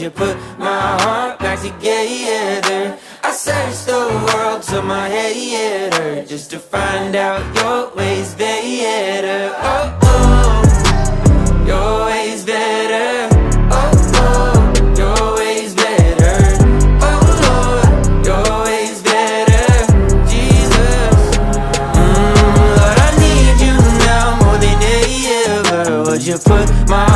you put my heart back together? I searched the world till my head hurt, just to find out your ways better. Oh, oh, your ways better. Oh, oh, your ways better. Oh, Lord, your ways better. Jesus, Lord, I need you now more than ever. Would you put my